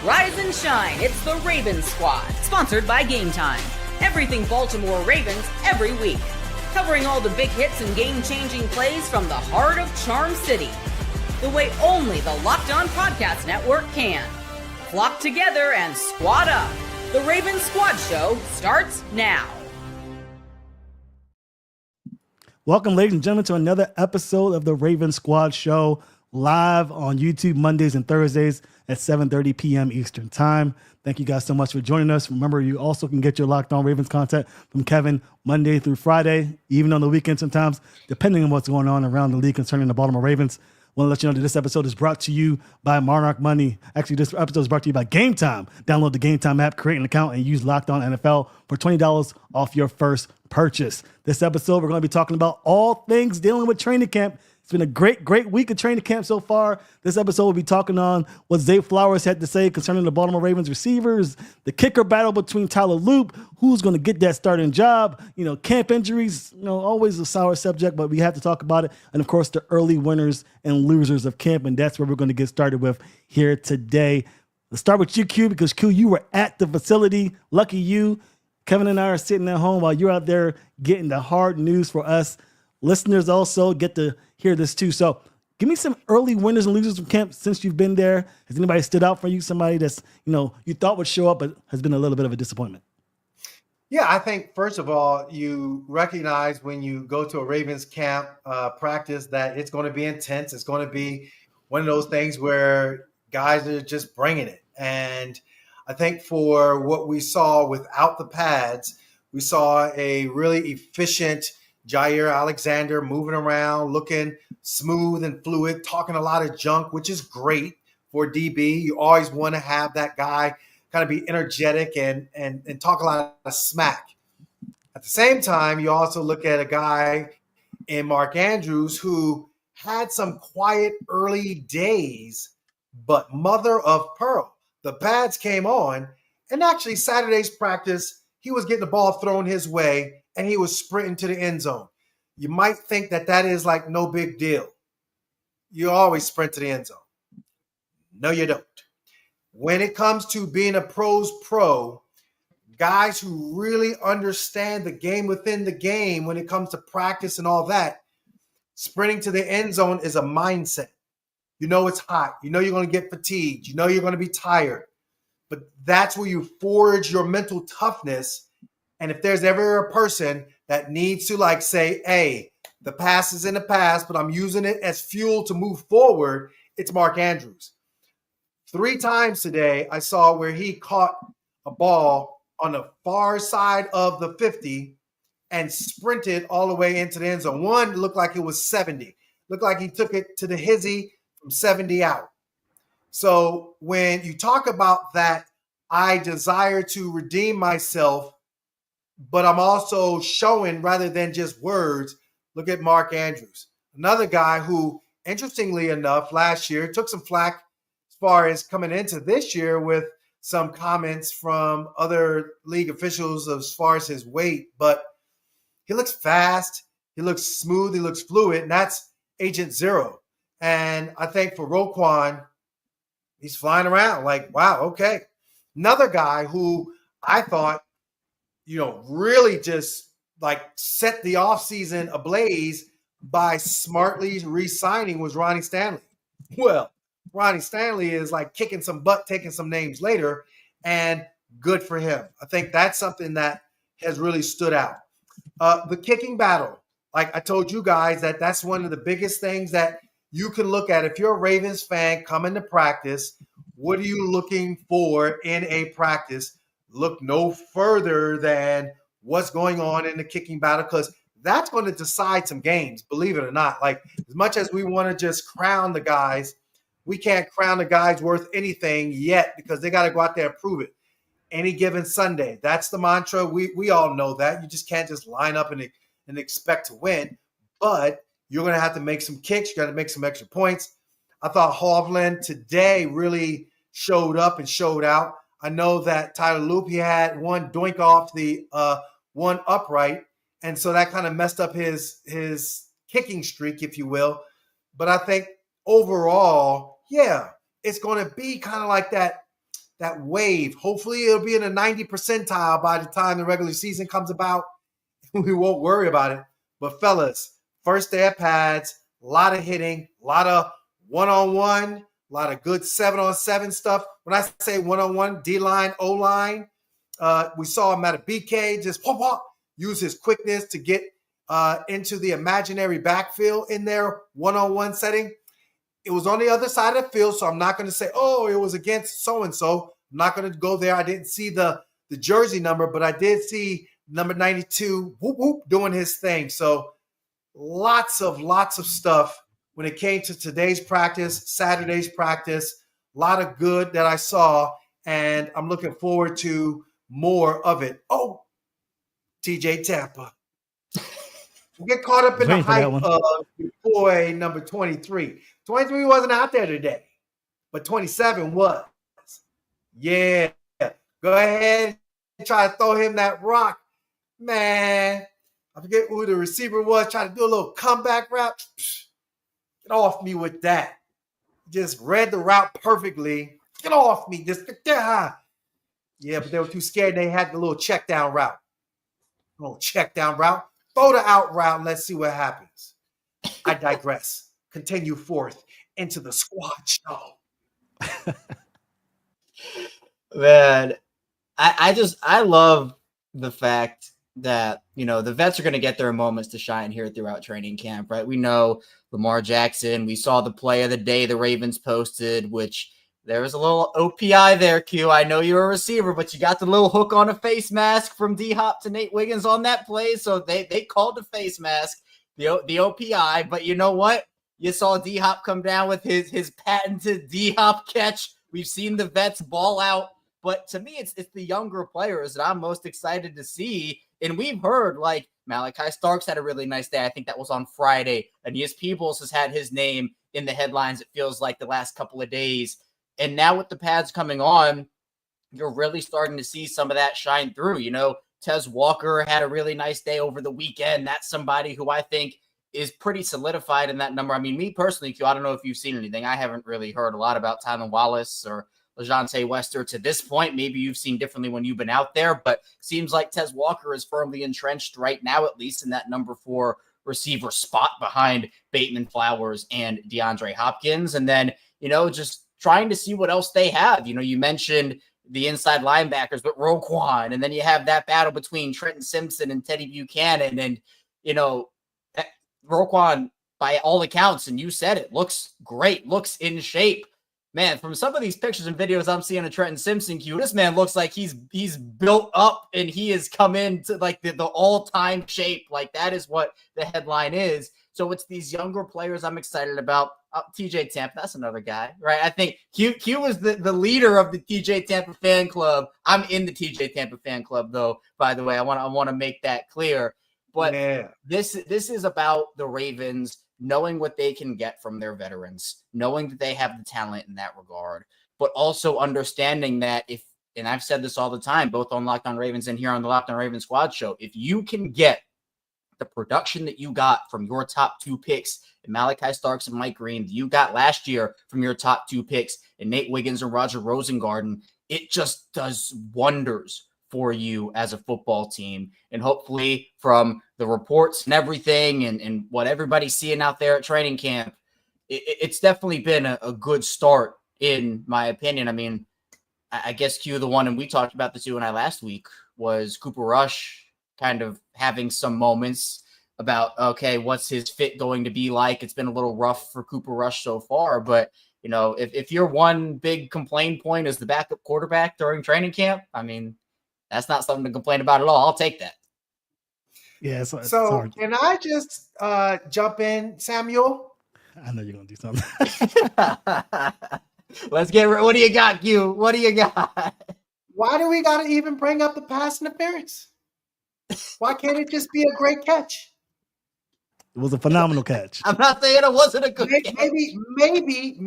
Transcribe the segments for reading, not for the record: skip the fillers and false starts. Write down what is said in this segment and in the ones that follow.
Rise and shine, it's the Ravens Squad, sponsored by Gametime. Everything Baltimore Ravens every week. Covering all the big hits and game-changing plays from the heart of Charm City. The way only the Locked On Podcast Network can. Flock together and squad up. The Ravens Squad Show starts now. Welcome, ladies and gentlemen, to another episode of the Ravens Squad Show, live on YouTube Mondays and Thursdays at 7:30 p.m. Eastern Time. Thank you guys so much for joining us. Remember, you also can get your Locked On Ravens content from Kevin Monday through Friday, even on the weekend sometimes, depending on what's going on around the league concerning the Baltimore Ravens. I want to let you know that this episode is brought to you by Monarch Money. Actually, this episode is brought to you by Gametime. Download the Gametime app, create an account, and use Locked On NFL for $20 off your first purchase. This episode, we're going to be talking about all things dealing with training camp. It's been a great week of training camp so far. This episode will be talking on what Zay Flowers had to say concerning the Baltimore Ravens receivers, the kicker battle between Tyler Loop, who's going to get that starting job, camp injuries, always a sour subject, but we have to talk about it. And of course, the early winners and losers of camp. And that's where we're going to get started with here today. Let's start with you, Q, because Q, you were at the facility. Lucky you. Kevin and I are sitting at home while you're out there getting the hard news for us. Listeners also get to hear this too. So give me some early winners and losers from camp since you've been there. Has anybody stood out for you? Somebody that's, you thought would show up, but has been a little bit of a disappointment? Yeah, I think, first of all, you recognize when you go to a Ravens camp practice that it's going to be intense. It's going to be one of those things where guys are just bringing it. And I think for what we saw without the pads, we saw a really efficient Jaire Alexander moving around, looking smooth and fluid, talking a lot of junk, which is great for DB. You always want to have that guy kind of be energetic and talk a lot of smack. At the same time, you also look at a guy in Mark Andrews who had some quiet early days, but mother of pearl. The pads came on, and actually Saturday's practice, he was getting the ball thrown his way, and he was sprinting to the end zone. You might think that is like no big deal. You always sprint to the end zone. No, you don't. When it comes to being a pro's pro, guys who really understand the game within the game when it comes to practice and all that, sprinting to the end zone is a mindset. You know it's hot. You know you're going to get fatigued. You know you're going to be tired. But that's where you forge your mental toughness. And if there's ever a person that needs to say, hey, the past is in the past, but I'm using it as fuel to move forward, it's Mark Andrews. 3 times today I saw where he caught a ball on the far side of the 50 and sprinted all the way into the end zone. One looked like it was 70. Looked like he took it to the hizzy from 70 out. So when you talk about that, I desire to redeem myself, but I'm also showing rather than just words. Look at Mark Andrews, another guy who, interestingly enough, last year took some flack as far as coming into this year with some comments from other league officials as far as his weight, but he looks fast, he looks smooth, he looks fluid, and that's Agent Zero. And I think for Roquan, he's flying around wow, okay. Another guy who I thought, really just set the offseason ablaze by smartly re-signing was Ronnie Stanley. Well, Ronnie Stanley is kicking some butt, taking some names later, and good for him. I think that's something that has really stood out. The kicking battle, like I told you guys, that's one of the biggest things that you can look at. If you're a Ravens fan coming to practice, what are you looking for in a practice? Look no further than what's going on in the kicking battle, because that's going to decide some games, believe it or not. As much as we want to just crown the guys, we can't crown the guys worth anything yet because they got to go out there and prove it. Any given Sunday, that's the mantra. We all know that. You just can't just line up and expect to win. But you're going to have to make some kicks. You got to make some extra points. I thought Hovland today really showed up and showed out. I know that Tyler Loop, he had one doink off the one upright, and so that kind of messed up his kicking streak, if you will. But I think overall, yeah, it's going to be kind of like that that wave. Hopefully it'll be in a 90 percentile by the time the regular season comes about. We won't worry about it. But fellas, first day of pads, a lot of hitting, a lot of one-on-one, a lot of good 7-on-7 stuff. When I say one-on-one, D-line, O-line, we saw him at a BK, just pop, pop, use his quickness to get into the imaginary backfield in their one-on-one setting. It was on the other side of the field, so I'm not going to say, oh, it was against so-and-so. I'm not going to go there. I didn't see the jersey number, but I did see number 92, whoop, whoop, doing his thing. So lots of stuff when it came to today's practice, Saturday's practice. A lot of good that I saw, and I'm looking forward to more of it. Oh, TJ Tampa. Get caught up in the hype of your boy number 23. 23 wasn't out there today, but 27 was. Yeah. Go ahead and try to throw him that rock. Man, I forget who the receiver was, trying to do a little comeback route. Get off me with that. Just read the route perfectly. Get off me. Yeah, but they were too scared. They had the little check down route. Throw the out route. Let's see what happens. I digress. Continue forth into the squad show. Man, I love the fact that, the vets are going to get their moments to shine here throughout training camp, right? We know Lamar Jackson. We saw the play of the day the Ravens posted, which there was a little OPI there, Q. I know you're a receiver, but you got the little hook on a face mask from D-Hop to Nate Wiggins on that play, so they called the face mask the OPI. But you know what? You saw D-Hop come down with his patented D-Hop catch. We've seen the vets ball out. But to me, it's the younger players that I'm most excited to see. And we've heard, like, Malaki Starks had a really nice day. I think that was on Friday. Aeneas Peebles has had his name in the headlines, it feels like, the last couple of days. And now with the pads coming on, you're really starting to see some of that shine through. Tez Walker had a really nice day over the weekend. That's somebody who I think is pretty solidified in that number. I mean, me personally, Q, I don't know if you've seen anything. I haven't really heard a lot about Tylan Wallace or LaJohntay Wester to this point. Maybe you've seen differently when you've been out there, but seems like Tez Walker is firmly entrenched right now, at least in that number 4 receiver spot behind Bateman, Flowers, and DeAndre Hopkins. And then, just trying to see what else they have. You mentioned the inside linebackers, but Roquan, and then you have that battle between Trenton Simpson and Teddy Buchanan. And, Roquan, by all accounts, and you said it, looks great, looks in shape. Man, from some of these pictures and videos I'm seeing of Trenton Simpson, Q, this man looks like he's built up and he has come into like the all-time shape. Like, that is what the headline is. So it's these younger players I'm excited about. TJ Tampa, that's another guy, right? I think Q was the leader of the TJ Tampa fan club. I'm in the TJ Tampa fan club, though, by the way. I want to make that clear. But yeah, this is about the Ravens knowing what they can get from their veterans, knowing that they have the talent in that regard, but also understanding that and I've said this all the time, both on Locked On Ravens and here on the Locked On Ravens Squad show, if you can get the production that you got from your top 2 picks, and Malaki Starks and Mike Green, that you got last year from your top 2 picks, and Nate Wiggins and Roger Rosengarten, it just does wonders for you as a football team. And hopefully from the reports and everything and what everybody's seeing out there at training camp, it's definitely been a good start, in my opinion. I mean, I guess Q, the one, and we talked about this, you and I, last week, was Cooper Rush kind of having some moments about, okay, what's his fit going to be like? It's been a little rough for Cooper Rush so far, but if your one big complaint point is the backup quarterback during training camp, I mean, that's not something to complain about at all. I'll take that. Yeah. So can I just jump in, Samuel? I know you're going to do something. Let's get what do you got, Q? What do you got? Why do we got to even bring up the pass interference? Why can't it just be a great catch? It was a phenomenal catch. I'm not saying it wasn't a good catch.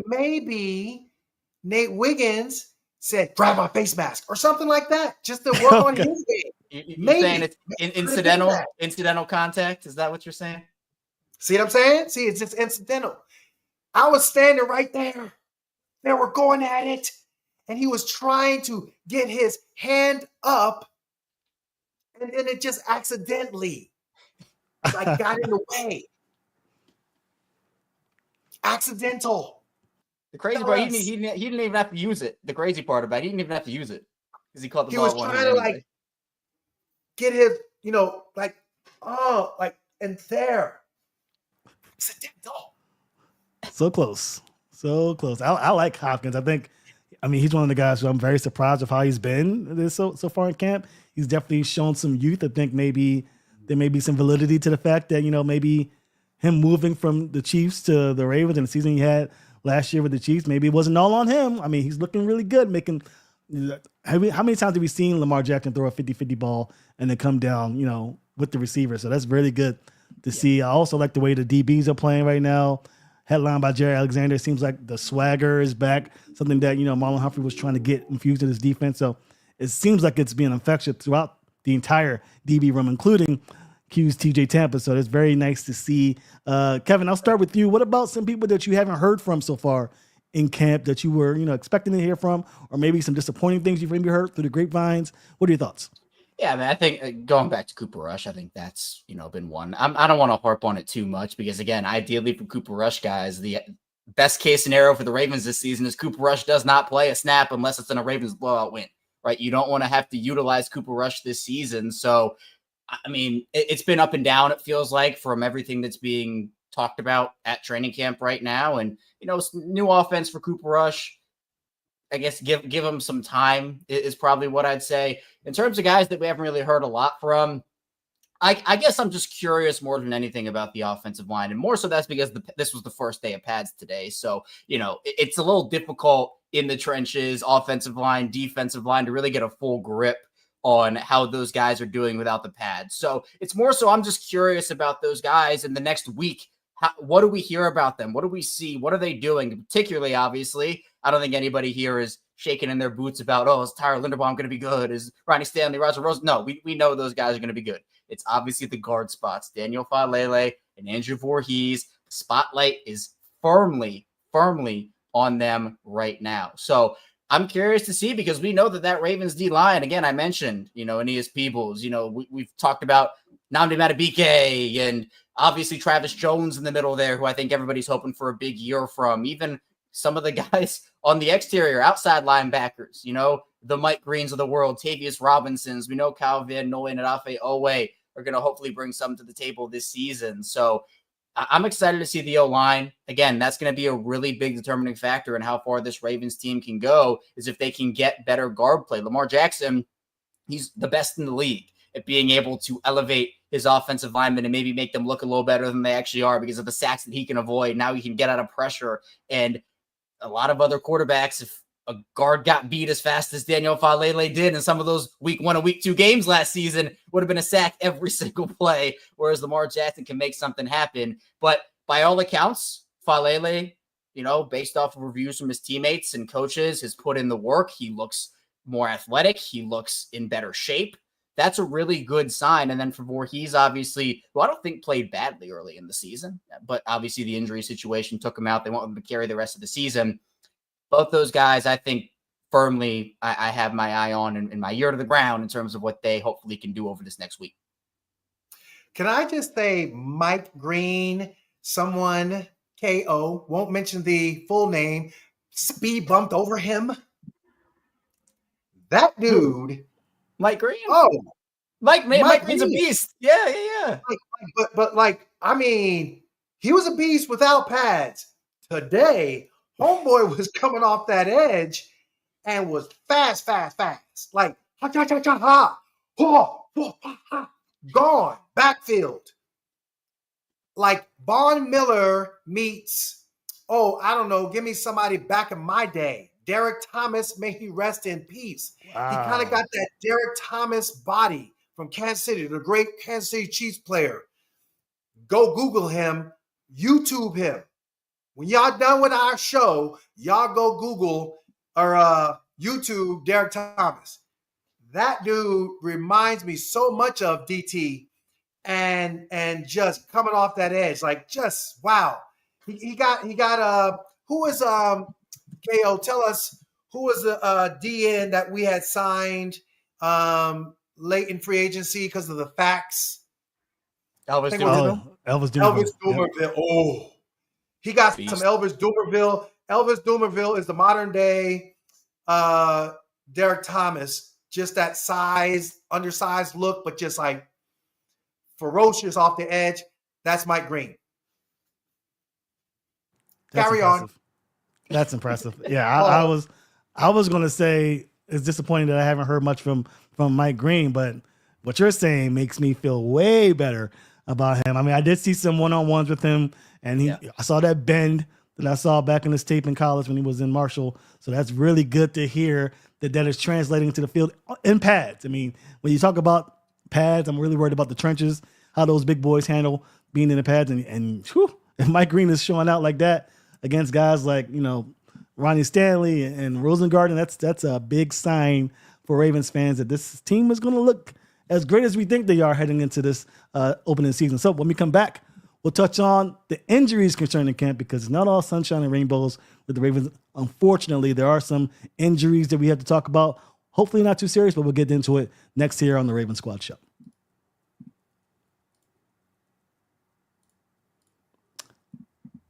Maybe Nate Wiggins said, grab my face mask or something like that, just to work on his game. You're saying it's incidental contact? Is that what you're saying? See what I'm saying? See, it's just incidental. I was standing right there. They were going at it. and he was trying to get his hand up, and then it just accidentally got in the way. Accidental. The crazy part, he didn't even have to use it. The crazy part about it, he didn't even have to use it because he caught the ball. He was trying to anyway. Get his, and there. Accidental. So close. I like Hopkins. I mean, he's one of the guys who I'm very surprised of how he's been so far in camp. He's definitely shown some youth. I think maybe there may be some validity to the fact that, maybe him moving from the Chiefs to the Ravens and the season he had last year with the Chiefs, maybe it wasn't all on him. I mean, he's looking really good, how many times have we seen Lamar Jackson throw a 50-50 ball and then come down, with the receiver? So that's really good to see. I also like the way the DBs are playing right now. Headlined by Jaire Alexander. It seems like the swagger is back, something that, Marlon Humphrey was trying to get infused in his defense. So it seems like it's being infectious throughout the entire DB room, including Q's TJ Tampa. So it's very nice to see. Kevin, I'll start with you. What about some people that you haven't heard from so far in camp that you were, expecting to hear from, or maybe some disappointing things you've maybe heard through the grapevines? What are your thoughts? Yeah, man, I think going back to Cooper Rush, I think that's, been one. I don't want to harp on it too much because, again, ideally for Cooper Rush guys, the best case scenario for the Ravens this season is Cooper Rush does not play a snap unless it's in a Ravens blowout win, right? You don't want to have to utilize Cooper Rush this season. So, I mean, it's been up and down, it feels like, from everything that's being talked about at training camp right now. And, new offense for Cooper Rush. I guess give him some time is probably what I'd say. In terms of guys that we haven't really heard a lot from, I guess I'm just curious more than anything about the offensive line. And more so that's because this was the first day of pads today. So, it's a little difficult in the trenches, offensive line, defensive line, to really get a full grip on how those guys are doing without the pads. So it's more so I'm just curious about those guys in the next week. What do we hear about them? What do we see? What are they doing? Particularly, obviously, I don't think anybody here is shaking in their boots about, is Tyler Linderbaum going to be good? Is Ronnie Stanley, Roger Rose? No, we know those guys are going to be good. It's obviously the guard spots, Daniel Falele and Andrew Voorhees. The spotlight is firmly on them right now. So I'm curious to see, because we know that Ravens D line, again, I mentioned, Aeneas Peebles, we've talked about Nnamdi Madubuike and obviously Travis Jones in the middle there, who I think everybody's hoping for a big year from. Even some of the guys on the exterior, outside linebackers, the Mike Greens of the world, Tavius Robinsons. We know Kyle Van Noy and Adafe Owe are going to hopefully bring some to the table this season. So I'm excited to see the O-line. Again, that's going to be a really big determining factor in how far this Ravens team can go, is if they can get better guard play. Lamar Jackson, he's the best in the league at being able to elevate his offensive linemen and maybe make them look a little better than they actually are because of the sacks that he can avoid. Now he can get out of pressure. And a lot of other quarterbacks, if a guard got beat as fast as Daniel Falele did in some of those week 1 and week 2 games last season, would have been a sack every single play, whereas Lamar Jackson can make something happen. But by all accounts, Falele, based off of reviews from his teammates and coaches, has put in the work. He looks more athletic. He looks in better shape. That's a really good sign. And then for Voorhees, obviously, who I don't think played badly early in the season, but obviously the injury situation took him out. They want him to carry the rest of the season. Both those guys, I think firmly, I have my eye on and my ear to the ground in terms of what they hopefully can do over this next week. Can I just say Mike Green, someone, KO, won't mention the full name, speed bumped over him? That dude. Mike Green? Oh. Mike Green's a beast. Yeah. But I mean, he was a beast without pads. Today, homeboy was coming off that edge and was fast. Like, gone, backfield. Like Von Miller meets, I don't know, give me somebody back in my day. Derrick Thomas, may he rest in peace. Wow. He kind of got that Derrick Thomas body from Kansas City, the great Kansas City Chiefs player. Go Google him, YouTube him. When y'all done with our show, y'all go Google or YouTube Derrick Thomas. That dude reminds me so much of DT and just coming off that edge, like just wow. He got who is KO? Tell us who was the DN that we had signed late in free agency because of the facts? Elvis Dumervil. Elvis Dumervil. Yep. Oh, he got Beast. some Elvis Dumervil. Elvis Dumervil is the modern day Derrick Thomas. Just that size, undersized look, but just like ferocious off the edge. That's Mike Green. Carry on. That's impressive. Yeah, I was going to say it's disappointing that I haven't heard much from Mike Green, but what you're saying makes me feel way better about him. I mean, I did see some one-on-ones with him, and I saw that bend that I saw back in his tape in college when he was in Marshall. So that's really good to hear that is translating to the field in pads. I mean, when you talk about pads, I'm really worried about the trenches, how those big boys handle being in the pads. And whew, if Mike Green is showing out like that against guys like, Ronnie Stanley and Rosengarten, that's a big sign for Ravens fans that this team is going to look as great as we think they are heading into this opening season. So when we come back, we'll touch on the injuries concerning camp because it's not all sunshine and rainbows with the Ravens. Unfortunately, there are some injuries that we have to talk about. Hopefully not too serious, but we'll get into it next here on the Ravens Squad Show.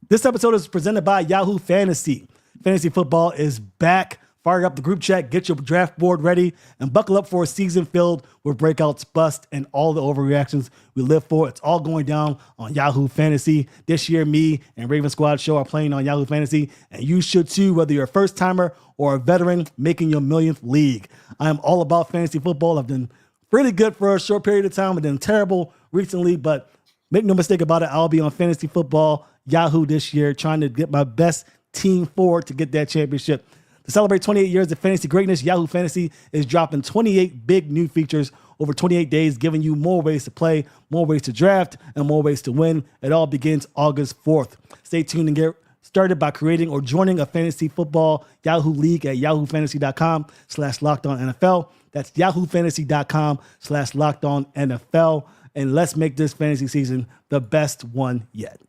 This episode is presented by Yahoo Fantasy. Fantasy football is back. Fire up the group chat, get your draft board ready, and buckle up for a season filled with breakouts, bust, and all the overreactions we live for. It's all going down on Yahoo Fantasy. This year, me and Raven Squad Show are playing on Yahoo Fantasy, and you should too, whether you're a first-timer or a veteran making your millionth league. I am all about fantasy football. I've been pretty good for a short period of time and then terrible recently, but make no mistake about it, I'll be on Fantasy Football Yahoo this year trying to get my best team forward to get that championship. To celebrate 28 years of fantasy greatness, Yahoo Fantasy is dropping 28 big new features over 28 days, giving you more ways to play, more ways to draft, and more ways to win. It all begins August 4th. Stay tuned and get started by creating or joining a fantasy football Yahoo League at yahoofantasy.com/LockedOnNFL. That's yahoofantasy.com/LockedOnNFL. And let's make this fantasy season the best one yet.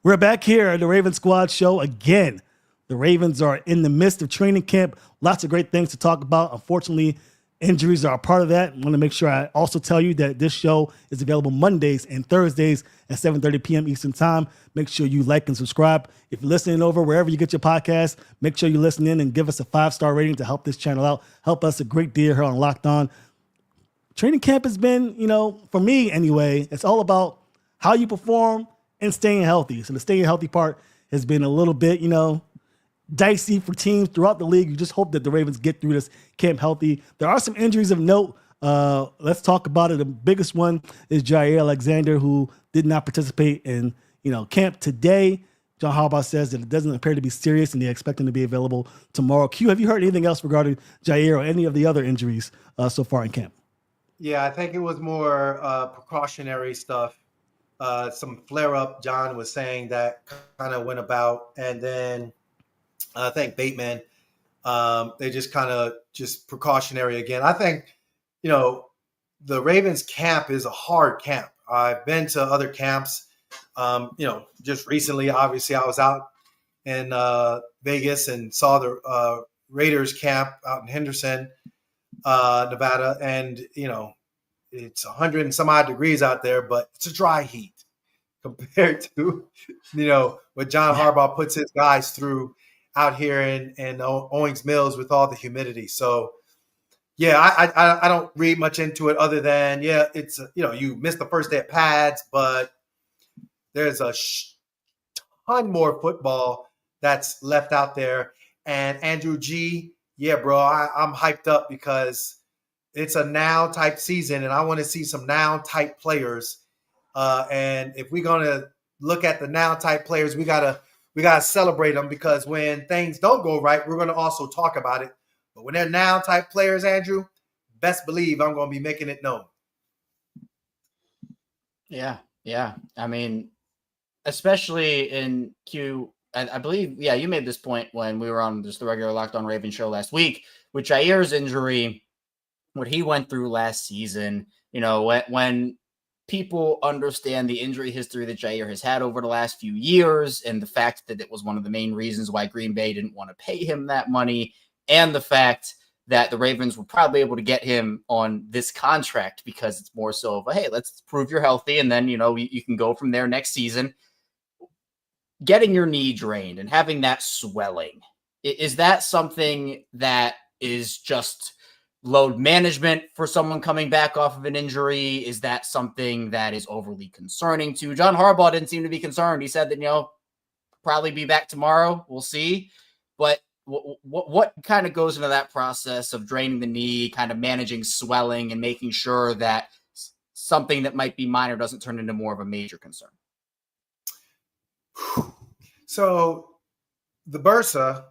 We're back here at the Ravens Squad Show again. The Ravens are in the midst of training camp. Lots of great things to talk about. Unfortunately, injuries are a part of that. I want to make sure I also tell you that this show is available Mondays and Thursdays at 7:30 p.m. Eastern Time. Make sure you like and subscribe. If you're listening over wherever you get your podcast, make sure you listen in and give us a 5-star rating to help this channel out. Help us a great deal here on Locked On. Training camp has been, for me anyway, it's all about how you perform and staying healthy. So the staying healthy part has been a little bit, dicey for teams throughout the league. You just hope that the Ravens get through this camp healthy. There are some injuries of note. Let's talk about it. The biggest one is Jaire Alexander, who did not participate in, camp today. John Harbaugh says that it doesn't appear to be serious and they expect him to be available tomorrow. Q, have you heard anything else regarding Jaire or any of the other injuries so far in camp? Yeah, I think it was more precautionary stuff. Some flare-up, John was saying, that kind of went about. And then I think Bateman, they just kind of just precautionary again. I think, the Ravens camp is a hard camp. I've been to other camps, just recently. Obviously, I was out in Vegas and saw the Raiders camp out in Henderson, Nevada. And, it's 100 and some odd degrees out there, but it's a dry heat compared to, what John Harbaugh puts his guys through out here in Owings Mills with all the humidity. So, yeah, I don't read much into it other than, it's, you missed the first day of pads, but there's a ton more football that's left out there. And Andrew G, bro, I'm hyped up because it's a now type season, and I want to see some now type players. And if we're gonna look at the now type players, we gotta celebrate them, because when things don't go right, we're gonna also talk about it. But when they're now type players, Andrew, best believe I'm gonna be making it known. Yeah. I mean, especially in Q, I believe, you made this point when we were on just the regular Locked On Ravens show last week with Jaire's injury. What he went through last season, when people understand the injury history that Jaire has had over the last few years and the fact that it was one of the main reasons why Green Bay didn't want to pay him that money, and the fact that the Ravens were probably able to get him on this contract because it's more so of a, hey, let's prove you're healthy, and then, you can go from there next season. Getting your knee drained and having that swelling, is that something that is just load management for someone coming back off of an injury? Is that something that is overly concerning to John Harbaugh? Didn't seem to be concerned. He said that, probably be back tomorrow. We'll see. But what kind of goes into that process of draining the knee, kind of managing swelling and making sure that something that might be minor doesn't turn into more of a major concern? So the bursa,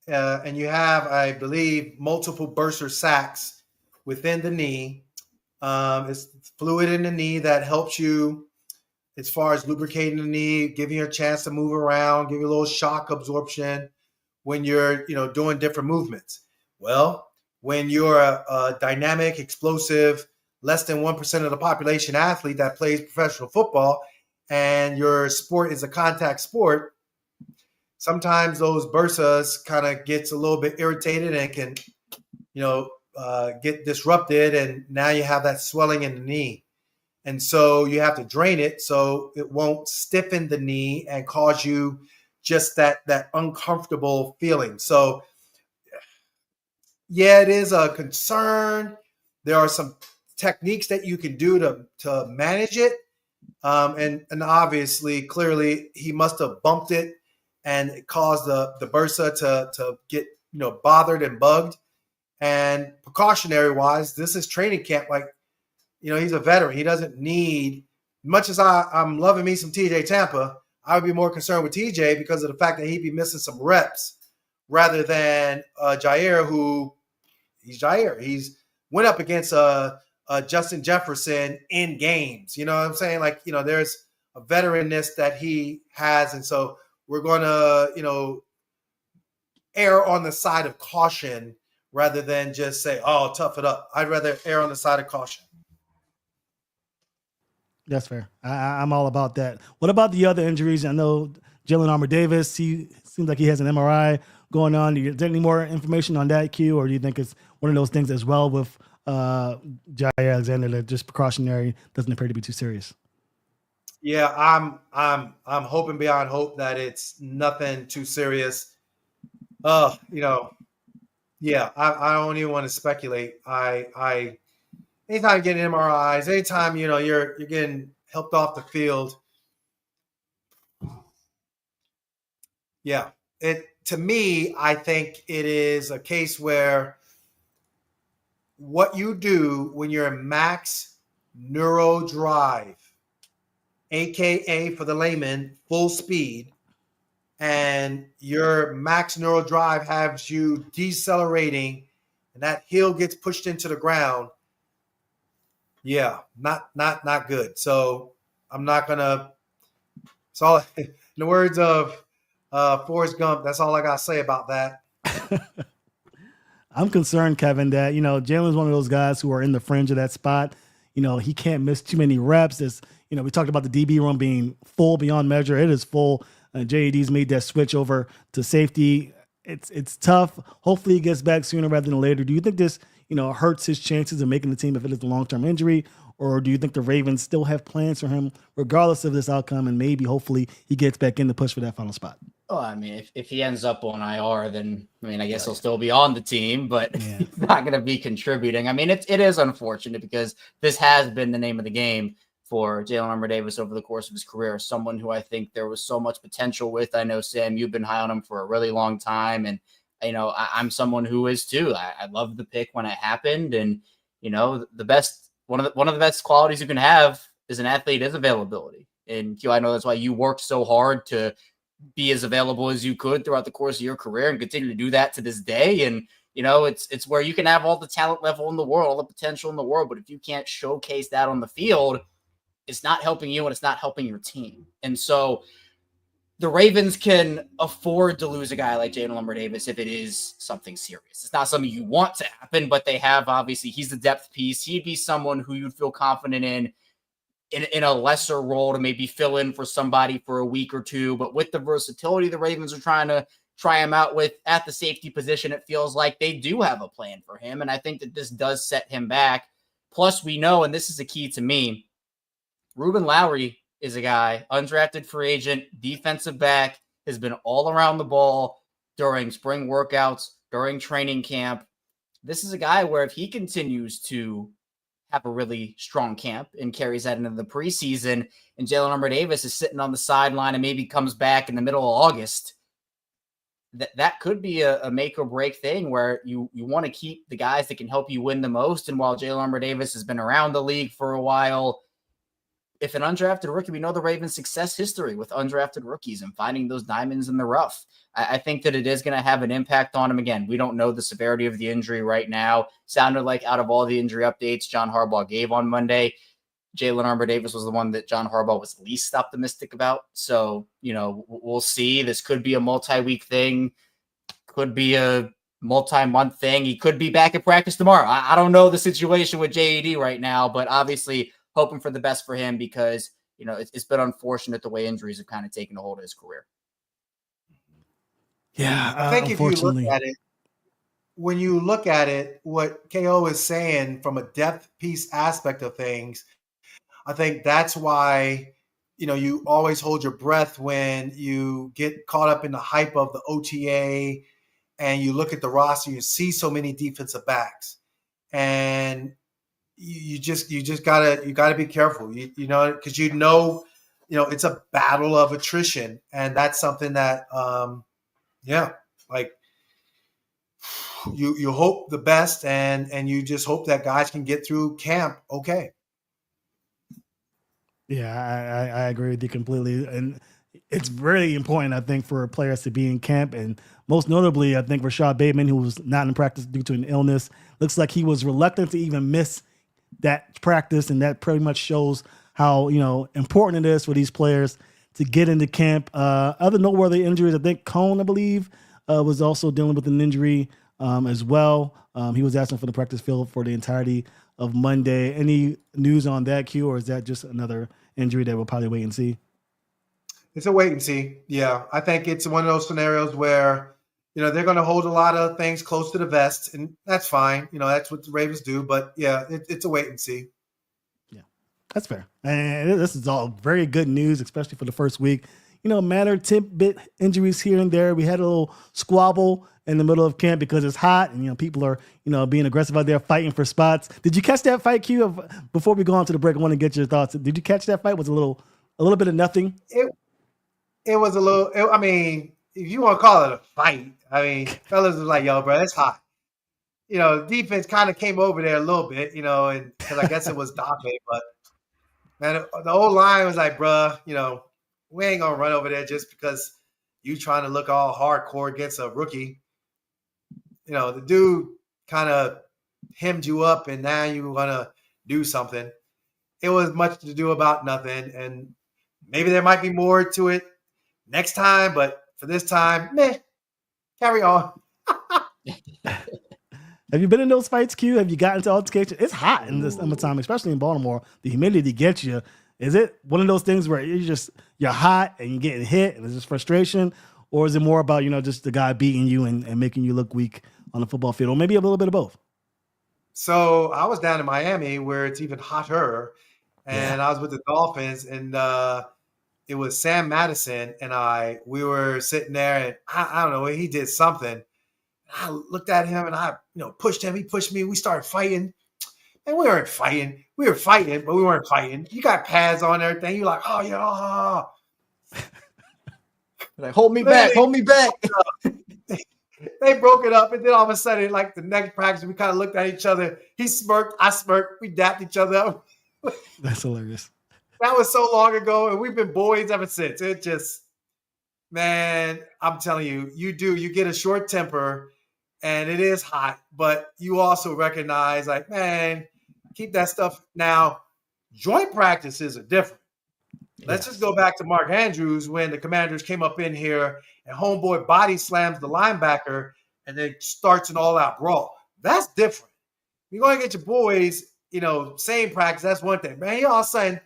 and you have, I believe, multiple bursa sacs within the knee. It's fluid in the knee that helps you as far as lubricating the knee, giving you a chance to move around, give you a little shock absorption when you're, doing different movements. Well, when you're a dynamic, explosive, less than 1% of the population athlete that plays professional football, and your sport is a contact sport, sometimes those bursas kind of gets a little bit irritated and can, get disrupted. And now you have that swelling in the knee. And so you have to drain it so it won't stiffen the knee and cause you just that uncomfortable feeling. So, yeah, it is a concern. There are some techniques that you can do to manage it. And obviously, clearly, he must have bumped it and it caused the bursa to get, bothered and bugged. And precautionary wise, this is training camp. Like, he's a veteran. He doesn't need, much as I'm loving me some TJ Tampa, I would be more concerned with TJ because of the fact that he'd be missing some reps rather than Jaire, he's Jaire. He's went up against Justin Jefferson in games. You know what I'm saying? Like, there's a veteranness that he has. And so we're going to, err on the side of caution rather than just say, oh, tough it up. I'd rather err on the side of caution. That's fair. I'm all about that. What about the other injuries? I know Jalen Armour-Davis, he seems like he has an MRI going on. Is there any more information on that, Q, or do you think it's one of those things as well with Jaire Alexander that just precautionary, doesn't appear to be too serious? Yeah, I'm hoping beyond hope that it's nothing too serious. Yeah, I don't even want to speculate. I anytime you're getting MRIs, anytime you're getting helped off the field, yeah, to me, I think it is a case where what you do when you're in max neuro drive, aka for the layman, full speed, and your max neural drive has you decelerating and that heel gets pushed into the ground. Yeah, not good. So I'm not gonna. It's all in the words of Forrest Gump. That's all I gotta say about that. I'm concerned, Kevin, that Jalen's one of those guys who are in the fringe of that spot. He can't miss too many reps. We talked about the DB room being full beyond measure. It is full. JAD's made that switch over to safety. It's tough. Hopefully he gets back sooner rather than later. Do you think this, hurts his chances of making the team if it is a long-term injury? Or do you think the Ravens still have plans for him regardless of this outcome, and maybe hopefully he gets back in to push for that final spot? Oh, I mean, if he ends up on IR, then, I guess he'll still be on the team, but he's not going to be contributing. I mean, it is unfortunate because this has been the name of the game for Jalen Armour-Davis over the course of his career, someone who I think there was so much potential with. I know, Sam, you've been high on him for a really long time, and, I'm someone who is too. I loved the pick when it happened, and, the best one of the best qualities you can have as an athlete is availability. And Q, I know that's why you worked so hard to be as available as you could throughout the course of your career and continue to do that to this day. And, it's where you can have all the talent level in the world, all the potential in the world, but if you can't showcase that on the field, it's not helping you and it's not helping your team. And so the Ravens can afford to lose a guy like Jalen Armour-Davis if it is something serious. It's not something you want to happen, but they have, obviously, he's the depth piece. He'd be someone who you'd feel confident in in a lesser role to maybe fill in for somebody for a week or two. But with the versatility the Ravens are trying to try him out with at the safety position, it feels like they do have a plan for him. And I think that this does set him back. Plus, we know, and this is a key to me, Ruben Lowry is a guy, undrafted free agent, defensive back, has been all around the ball during spring workouts, during training camp. This is a guy where if he continues to have a really strong camp and carries that into the preseason, and Jalen Armour-Davis is sitting on the sideline and maybe comes back in the middle of August, that could be a make or break thing where you want to keep the guys that can help you win the most. And while Jalen Armour-Davis has been around the league for a while, if an undrafted rookie, we know the Ravens' success history with undrafted rookies and finding those diamonds in the rough. I think that it is going to have an impact on him. Again, we don't know the severity of the injury right now. Sounded like out of all the injury updates John Harbaugh gave on Monday, Jalen Armour-Davis was the one that John Harbaugh was least optimistic about. So, we'll see. This could be a multi-week thing, could be a multi-month thing. He could be back at practice tomorrow. I don't know the situation with JED right now, but obviously hoping for the best for him because, it's been unfortunate the way injuries have kind of taken a hold of his career. Yeah, I think if you look at it, when you look at it, what KO is saying from a depth piece aspect of things, I think that's why, you always hold your breath when you get caught up in the hype of the OTA and you look at the roster, you see so many defensive backs, and you gotta be careful, because it's a battle of attrition, and that's something that, you hope the best, and you just hope that guys can get through camp okay. Yeah, I agree with you completely. And it's really important, I think, for players to be in camp. And most notably, I think Rashod Bateman, who was not in practice due to an illness, looks like he was reluctant to even miss that practice. And that pretty much shows how, important it is for these players to get into camp. Other noteworthy injuries, I think Cone, I believe, was also dealing with an injury as well. He was asking for the practice field for the entirety of Monday. Any news on that, Q, or is that just another injury that we'll probably wait and see? It's a wait and see. Yeah, I think it's one of those scenarios where, they're going to hold a lot of things close to the vest, and that's fine. That's what the Ravens do. But, yeah, it's a wait and see. Yeah, that's fair. And this is all very good news, especially for the first week. Matter tidbit injuries here and there. We had a little squabble in the middle of camp because it's hot and, people are, being aggressive out there fighting for spots. Did you catch that fight, Q? Before we go on to the break, I want to get your thoughts. Did you catch that fight? Was a little bit of nothing? It was a little, if you want to call it a fight, fellas was like, yo, bro, it's hot. Defense kind of came over there a little bit, and because I guess it was Dante, but man, the old line was like, bro, we ain't going to run over there just because you trying to look all hardcore against a rookie. The dude kind of hemmed you up, and now you want to do something. It was much to do about nothing, and maybe there might be more to it next time, but for this time, carry on. Have you been in those fights, Q? Have you gotten to altercation? It's hot in this summertime, especially in Baltimore. The humidity gets you. Is it one of those things where you're hot and you're getting hit and it's just frustration? Or is it more about, just the guy beating you and making you look weak on the football field? Or maybe a little bit of both? So I was down in Miami where it's even hotter, and I was with the Dolphins, and it was Sam Madison and we were sitting there, and I don't know, he did something. I looked at him and I, pushed him. He pushed me. We started fighting. And we weren't fighting. We were fighting, but we weren't fighting. You got pads on and everything. You're like, oh, yeah. Like, hold me back. They broke it up. And then all of a sudden, like the next practice, we kind of looked at each other. He smirked. I smirked. We dapped each other up. That's hilarious. That was so long ago. And we've been boys ever since. It just, man, I'm telling you, you get a short temper and it is hot, but you also recognize like, man, keep that stuff. Now, joint practices are different. Let's just go back to Mark Andrews when the Commanders came up in here and homeboy body slams the linebacker and then starts an all-out brawl. That's different. You're going to get your boys, same practice. That's one thing. Man, you all of a sudden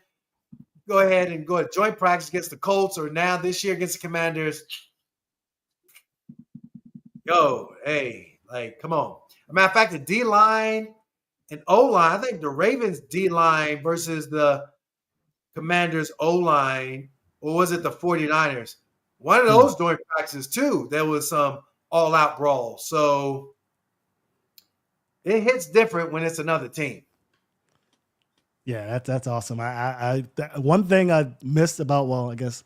go ahead and go to joint practice against the Colts or now this year against the Commanders. Yo, hey, like, come on. As a matter of fact, the D-line and O-line, I think the Ravens D-line versus the Commanders O-line, or was it the 49ers? One of those joint practices, too, there was some all-out brawl. So it hits different when it's another team. Yeah, that's awesome. One thing I missed about, well, I guess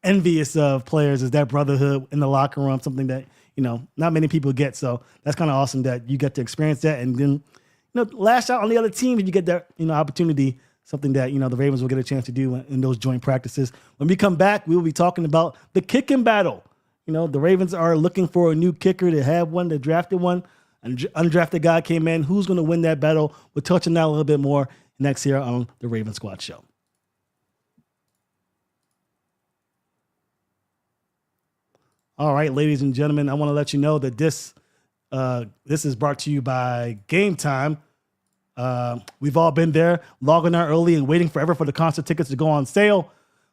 envious of players is that brotherhood in the locker room, something that, not many people get. So that's kind of awesome that you get to experience that and then, lash out on the other team and you get that, opportunity, something that, the Ravens will get a chance to do in those joint practices. When we come back, we will be talking about the kicking battle. The Ravens are looking for a new kicker. They have one, they drafted one. An undrafted guy came in. Who's going to win that battle? We'll touch on that a little bit more next here on the Raven Squad Show. All right, ladies and gentlemen, I want to let you know that this is brought to you by Gametime. We've all been there, logging on early and waiting forever for the concert tickets to go on sale,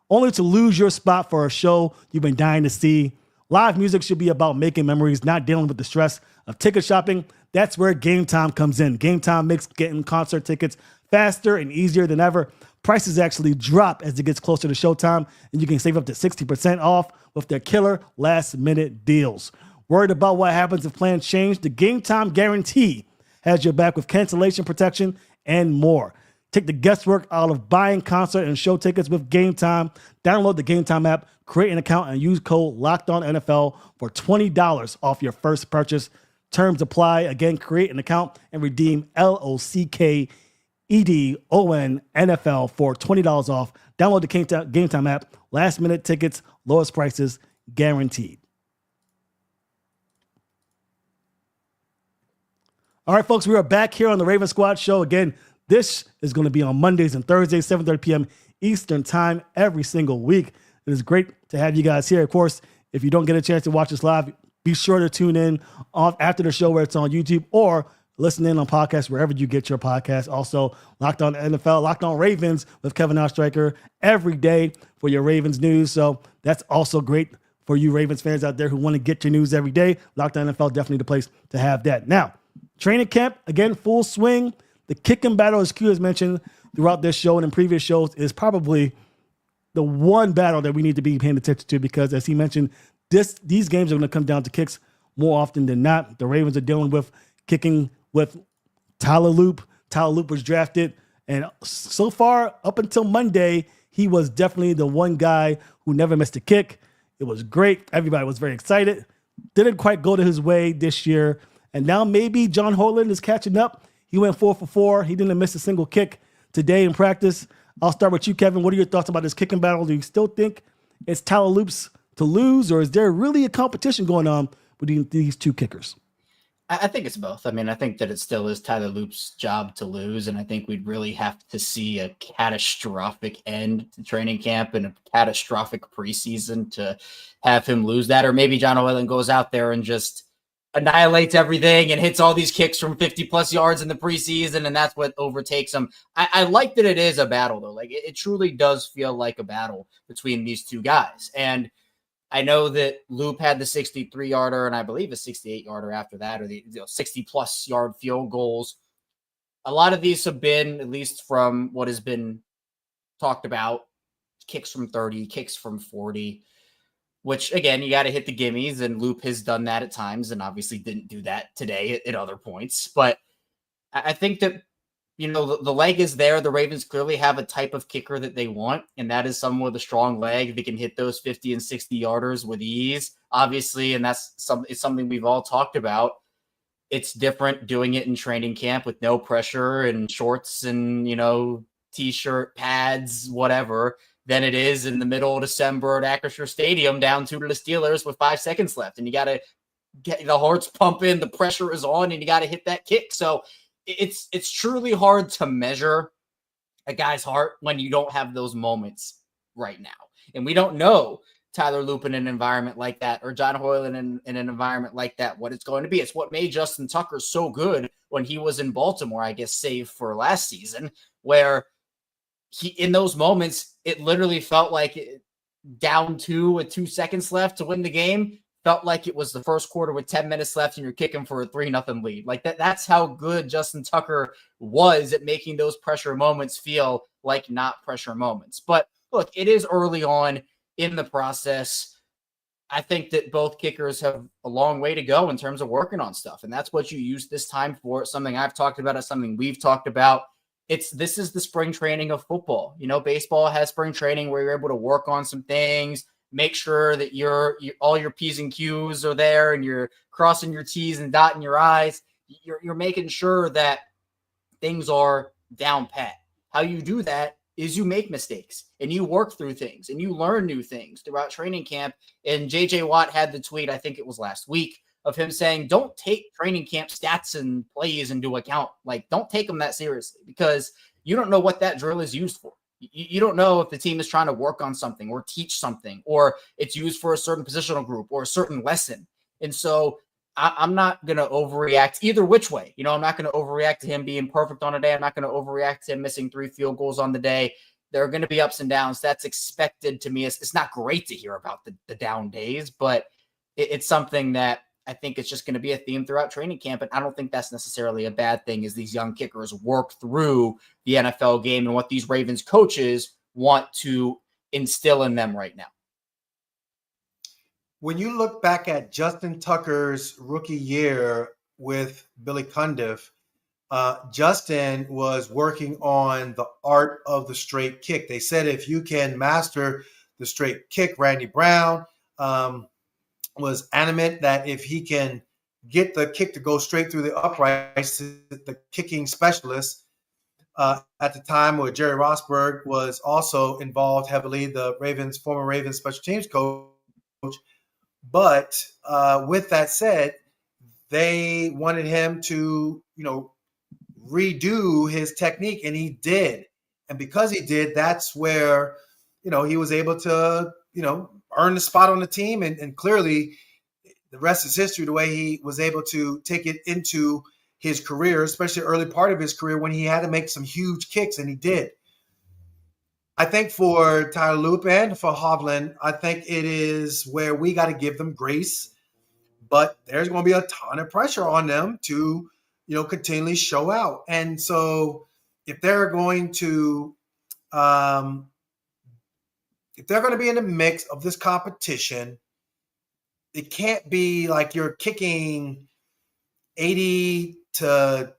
only to lose your spot for a show you've been dying to see. Live music should be about making memories, not dealing with the stress of ticket shopping. That's where Gametime comes in. Gametime makes getting concert tickets faster and easier than ever. Prices actually drop as it gets closer to showtime, and you can save up to 60% off with their killer last-minute deals. Worried about what happens if plans change? The Gametime Guarantee has your back with cancellation protection and more. Take the guesswork out of buying concert and show tickets with Gametime. Download the Gametime app, create an account, and use code LOCKEDONNFL for $20 off your first purchase. Terms apply. Again, create an account and redeem LOCKEDONNFL for $20 off. Download the Gametime app. Last minute tickets, lowest prices guaranteed. All right, folks, we are back here on the Raven Squad Show. Again, this is going to be on Mondays and Thursdays, 7:30 p.m. Eastern Time every single week. It is great to have you guys here. Of course, if you don't get a chance to watch us live, be sure to tune in after the show where it's on YouTube or listen in on podcasts wherever you get your podcasts. Also, Locked On NFL, Locked On Ravens with Kevin Oestreicher every day for your Ravens news. So that's also great for you Ravens fans out there who want to get your news every day. Locked On NFL, definitely the place to have that. Now, training camp, again, full swing. The kicking battle, as Q has mentioned throughout this show and in previous shows, is probably the one battle that we need to be paying attention to because, as he mentioned, these games are going to come down to kicks more often than not. The Ravens are dealing with kicking with Tyler Loop. Tyler Loop was drafted, and so far, up until Monday, he was definitely the one guy who never missed a kick. It was great. Everybody was very excited. Didn't quite go to his way this year, and now maybe John Hortland is catching up. He went 4 for 4. He didn't miss a single kick today in practice. I'll start with you, Kevin. What are your thoughts about this kicking battle? Do you still think it's Tyler Loop's to lose, or is there really a competition going on between these two kickers? I think it's both. I mean, I think that it still is Tyler Loop's job to lose, and I think we'd really have to see a catastrophic end to training camp and a catastrophic preseason to have him lose that, or maybe John Oyland goes out there and just annihilates everything and hits all these kicks from 50-plus yards in the preseason, and that's what overtakes him. I like that it is a battle, though. Like, it truly does feel like a battle between these two guys, and I know that Loop had the 63-yarder and I believe a 68-yarder after that, or the 60-plus yard field goals. A lot of these have been, at least from what has been talked about, kicks from 30, kicks from 40, which, again, you got to hit the gimmies, and Loop has done that at times and obviously didn't do that today at other points. But I think that, the leg is there. The Ravens clearly have a type of kicker that they want, and that is someone with a strong leg that can hit those 50 and 60 yarders with ease, obviously, and it's something we've all talked about. It's different doing it in training camp with no pressure and shorts and, T-shirt, pads, whatever, than it is in the middle of December at Acrisure Stadium down 2 to the Steelers with 5 seconds left, and you got to get the heart's pumping, the pressure is on, and you got to hit that kick. So it's truly hard to measure a guy's heart when you don't have those moments right now. And we don't know Tyler Loop in an environment like that, or John Hoyland in an environment like that, what it's going to be. It's what made Justin Tucker so good when he was in Baltimore, I guess, save for last season, where in those moments, it literally felt like down 2 with 2 seconds left to win the game. Felt like it was the first quarter with 10 minutes left and you're kicking for a 3-0 lead. Like that's how good Justin Tucker was at making those pressure moments feel like not pressure moments. But look, it is early on in the process. I think that both kickers have a long way to go in terms of working on stuff. And that's what you use this time for. It's something I've talked about. It's something we've talked about. This is the spring training of football. Baseball has spring training where you're able to work on some things, make sure that all your P's and Q's are there and you're crossing your T's and dotting your I's. You're making sure that things are down pat. How you do that is you make mistakes and you work through things and you learn new things throughout training camp. And JJ Watt had the tweet, I think it was last week, of him saying, don't take training camp stats and plays into account. Like, don't take them that seriously because you don't know what that drill is used for. You don't know if the team is trying to work on something or teach something, or it's used for a certain positional group or a certain lesson. And so I'm not going to overreact either which way. I'm not going to overreact to him being perfect on a day. I'm not going to overreact to him missing 3 field goals on the day. There are going to be ups and downs. That's expected to me. It's not great to hear about the down days, but it's something that I think it's just going to be a theme throughout training camp. And I don't think that's necessarily a bad thing as these young kickers work through the NFL game and what these Ravens coaches want to instill in them right now. When you look back at Justin Tucker's rookie year with Billy Cundiff, Justin was working on the art of the straight kick. They said if you can master the straight kick, Randy Brown was adamant that if he can get the kick to go straight through the uprights, the kicking specialist at the time where Jerry Rosberg was also involved heavily, the former Ravens special teams coach. But with that said, they wanted him to, redo his technique, and he did. And because he did, that's where, he was able to, earn the spot on the team. And clearly the rest is history, the way he was able to take it into his career, especially early part of his career when he had to make some huge kicks, and he did. I think for Tyler Loop and for Hovland, I think it is where we got to give them grace, but there's going to be a ton of pressure on them to, continually show out. And so if they're going to be in the mix of this competition, it can't be like you're kicking 80 to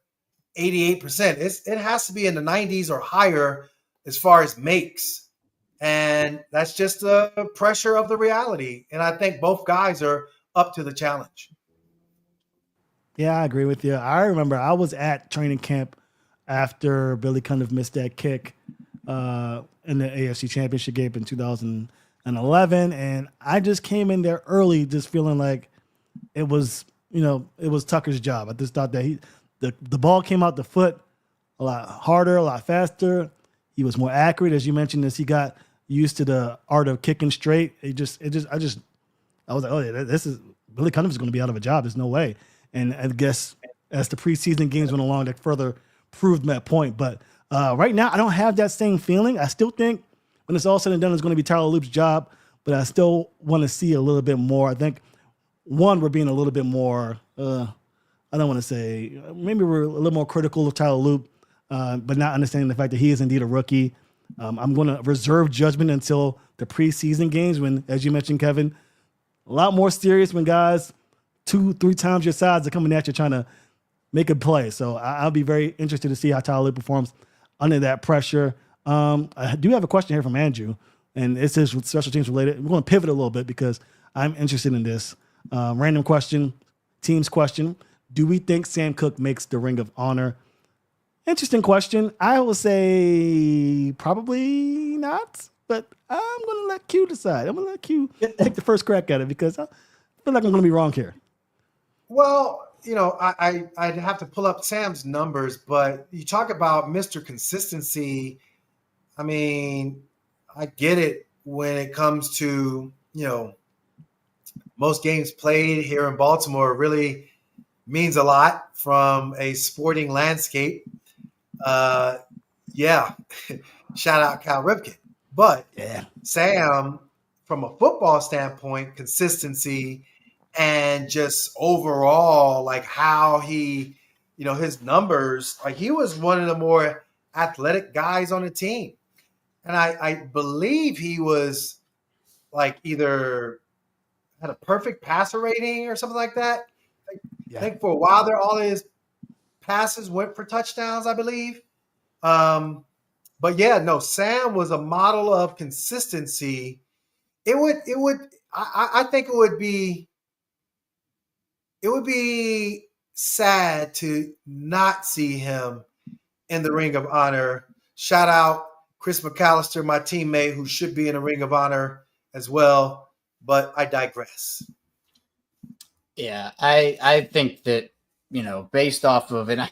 88%. It has to be in the 90s or higher as far as makes. And that's just the pressure of the reality. And I think both guys are up to the challenge. Yeah, I agree with you. I remember I was at training camp after Billy Cundiff missed that kick in the AFC Championship game in 2011. And I just came in there early just feeling like it was Tucker's job. I just thought that the ball came out the foot a lot harder, a lot faster. He was more accurate, as you mentioned, as he got used to the art of kicking straight. I was like, oh yeah, this is Billy Cundiff is going to be out of a job. There's no way. And I guess as the preseason games went along, that further proved that point. But right now, I don't have that same feeling. I still think when it's all said and done, it's going to be Tyler Loop's job. But I still want to see a little bit more. I think we're being a little bit more. I don't want to say maybe we're a little more critical of Tyler Loop. But not understanding the fact that he is indeed a rookie. I'm going to reserve judgment until the preseason games when, as you mentioned, Kevin, a lot more serious when guys 2-3 times your size are coming at you trying to make a play. So I'll be very interested to see how Tyler Loop performs under that pressure. I do have a question here from Andrew, and it says special teams related. We're going to pivot a little bit because I'm interested in this. Random question, team's question. Do we think Sam Cooke makes the Ring of Honor? Interesting question. I will say probably not, but I'm going to let Q decide. I'm going to let Q take the first crack at it because I feel like I'm going to be wrong here. Well, I'd have to pull up Sam's numbers, but you talk about Mr. Consistency. I mean, I get it when it comes to, most games played here in Baltimore really means a lot from a sporting landscape. Yeah, Shout out Cal Ripken. But Yeah. Sam, from a football standpoint, consistency and just overall, like how he, his numbers, like he was one of the more athletic guys on the team. And I believe he was like either had a perfect passer rating or something like that. I think for a while there, all his passes went for touchdowns, I believe. But yeah, no, Sam was a model of consistency. I think it would be sad to not see him in the Ring of Honor. Shout out Chris McAllister, my teammate, who should be in the Ring of Honor as well. But I digress. Yeah, I think that, based off of, and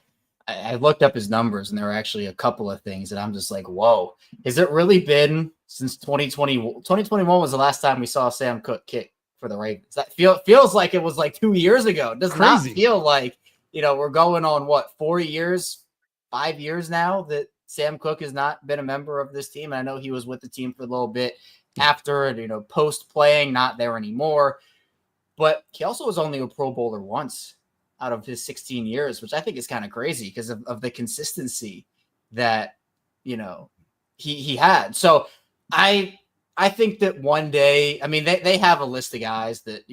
I looked up his numbers, and there were actually a couple of things that I'm just like, whoa. Has it really been since 2020? 2021 was the last time we saw Sam Cook kick for the Ravens. That feels like it was like 2 years ago. It does not feel like, we're going on, 4 years, 5 years now that Sam Cook has not been a member of this team. And I know he was with the team for a little bit after, post playing, not there anymore. But he also was only a Pro Bowler once out of his 16 years, which I think is kind of crazy because of the consistency that, he had. So I think that one day, I mean, they have a list of guys that,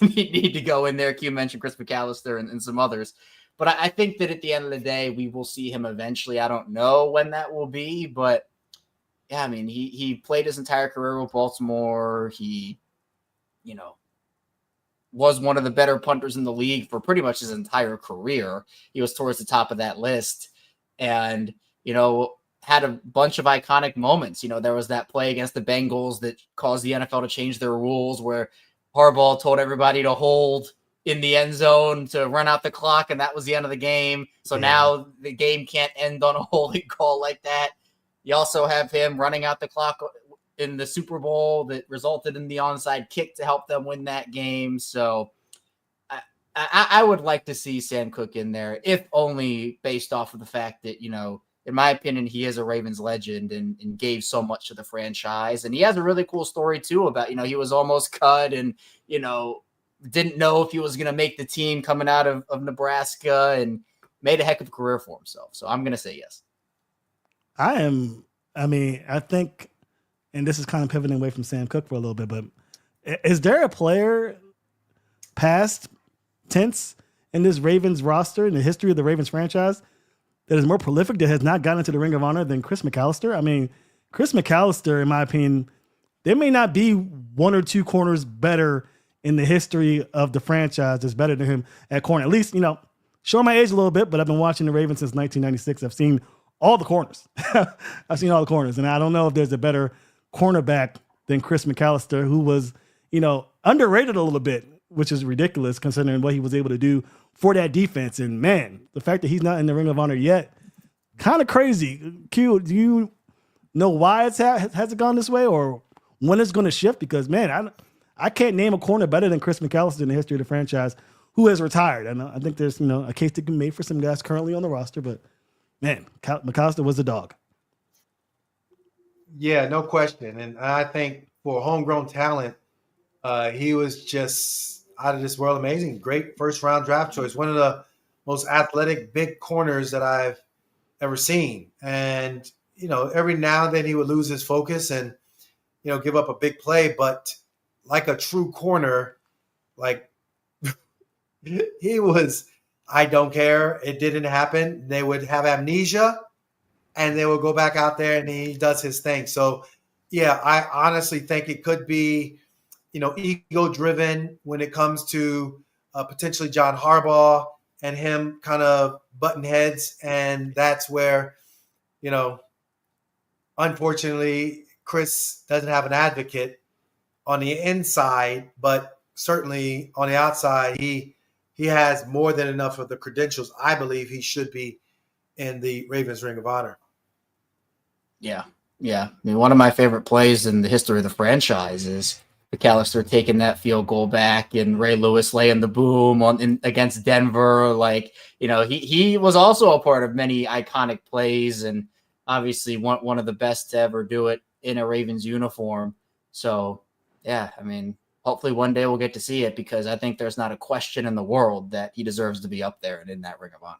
need to go in there. You mentioned Chris McAllister and some others. But I think that at the end of the day, we will see him eventually. I don't know when that will be, but yeah, I mean, he played his entire career with Baltimore. He, was one of the better punters in the league for pretty much his entire career. He was towards the top of that list and, had a bunch of iconic moments. There was that play against the Bengals that caused the NFL to change their rules where Harbaugh told everybody to hold in the end zone to run out the clock, and that was the end of the game. So now the game can't end on a holding call like that. You also have him running out the clock in the Super Bowl that resulted in the onside kick to help them win that game. So I would like to see Sam Cook in there, if only based off of the fact that, in my opinion, he is a Ravens legend and gave so much to the franchise. And he has a really cool story too about, he was almost cut and, didn't know if he was going to make the team coming out of Nebraska and made a heck of a career for himself. So I'm going to say yes. I think, and this is kind of pivoting away from Sam Cook for a little bit, but is there a player past tense in this Ravens roster, in the history of the Ravens franchise, that is more prolific, that has not gotten into the Ring of Honor than Chris McAllister? I mean, Chris McAllister, in my opinion, there may not be one or two corners better in the history of the franchise that's better than him at corner. At least, show my age a little bit, but I've been watching the Ravens since 1996. I've seen all the corners. And I don't know if there's a better cornerback than Chris McAllister, who was, underrated a little bit, which is ridiculous considering what he was able to do for that defense. And man, the fact that he's not in the Ring of Honor yet, kind of crazy. Q, do you know why has it gone this way, or when it's going to shift? Because man, I can't name a corner better than Chris McAllister in the history of the franchise who has retired. And I think there's, a case that can be made for some guys currently on the roster, but man, McAllister was a dog. Yeah, no question. And I think for homegrown talent, he was just out of this world amazing. Great first-round draft choice. One of the most athletic big corners that I've ever seen. And, every now and then he would lose his focus and, give up a big play. But like a true corner, like he was, I don't care. It didn't happen. They would have amnesia and they will go back out there and he does his thing. So, yeah, I honestly think it could be, ego-driven when it comes to potentially John Harbaugh and him kind of button heads. And that's where, unfortunately, Chris doesn't have an advocate on the inside, but certainly on the outside, he has more than enough of the credentials. I believe he should be in the Ravens Ring of Honor. Yeah. I mean, one of my favorite plays in the history of the franchise is McAllister taking that field goal back and Ray Lewis laying the boom against Denver. Like, he was also a part of many iconic plays. And obviously one of the best to ever do it in a Ravens uniform. So, yeah, I mean, hopefully one day we'll get to see it, because I think there's not a question in the world that he deserves to be up there and in that Ring of Honor.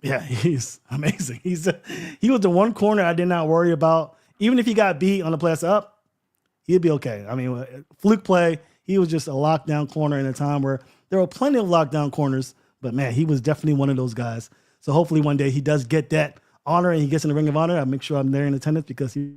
Yeah, he's amazing. He was the one corner I did not worry about. Even if he got beat on the pass up, he'd be okay. I mean, fluke play, he was just a lockdown corner in a time where there were plenty of lockdown corners, but man, he was definitely one of those guys. So hopefully one day he does get that honor and he gets in the Ring of Honor. I'll make sure I'm there in attendance, because he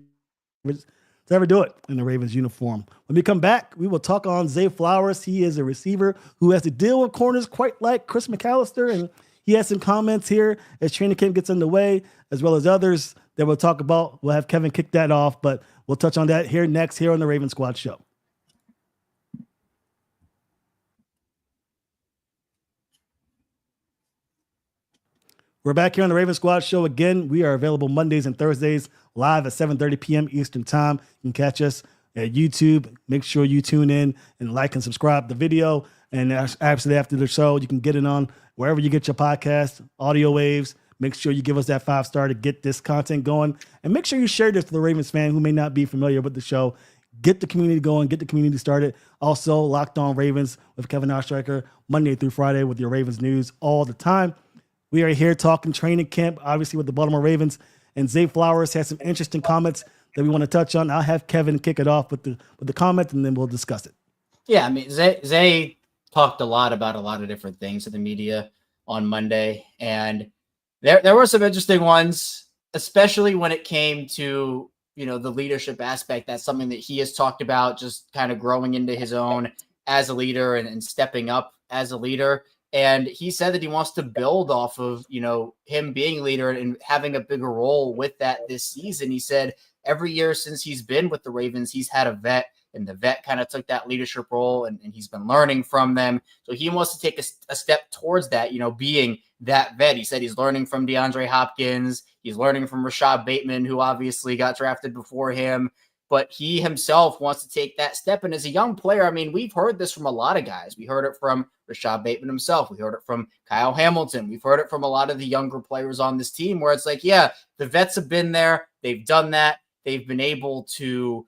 was to ever do it in the Ravens uniform. When we come back, we will talk on Zay Flowers. He is a receiver who has to deal with corners quite like Chris McAllister, and he has some comments here as training camp gets underway, as well as others that we'll talk about. We'll have Kevin kick that off, but we'll touch on that here next, here on the Raven Squad Show. We're back here on the Raven Squad Show again. We are available Mondays and Thursdays live at 7:30 p.m. Eastern Time. You can catch us at YouTube. Make sure you tune in and like and subscribe to the video. And actually after the show, you can get it on wherever you get your podcast, audio waves. Make sure you give us that 5-star to get this content going. And make sure you share this to the Ravens fan who may not be familiar with the show. Get the community going, get the community started. Also, Locked On Ravens with Kevin Oestreicher, Monday through Friday with your Ravens news all the time. We are here talking training camp, obviously with the Baltimore Ravens. And Zay Flowers has some interesting comments that we want to touch on. I'll have Kevin kick it off with the comment, and then we'll discuss it. Yeah, I mean, Zay talked a lot about a lot of different things to the media on Monday, and there were some interesting ones, especially when it came to, the leadership aspect. That's something that he has talked about, just kind of growing into his own as a leader and stepping up as a leader. And he said that he wants to build off of, him being leader and having a bigger role with that this season. He said every year since he's been with the Ravens, he's had a vet, and the vet kind of took that leadership role, and he's been learning from them. So he wants to take a step towards that, being that vet. He said he's learning from DeAndre Hopkins. He's learning from Rashod Bateman, who obviously got drafted before him. But he himself wants to take that step. And as a young player, I mean, we've heard this from a lot of guys. We heard it from Rashod Bateman himself. We heard it from Kyle Hamilton. We've heard it from a lot of the younger players on this team, where it's like, yeah, the vets have been there. They've done that. They've been able to,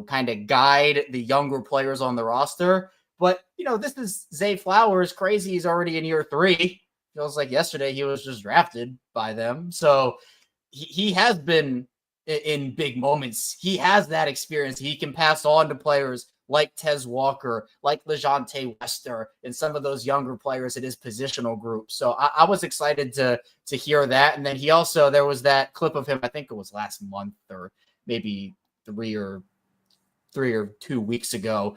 kind of guide the younger players on the roster. But, this is Zay Flowers. Crazy. He's already in year 3. Feels like yesterday he was just drafted by them. So he has been in big moments. He has that experience. He can pass on to players like Tez Walker, like LeJontay Wester, and some of those younger players in his positional group. So I was excited to hear that. And then there was that clip of him, I think it was last month or maybe 3 or 2 weeks ago,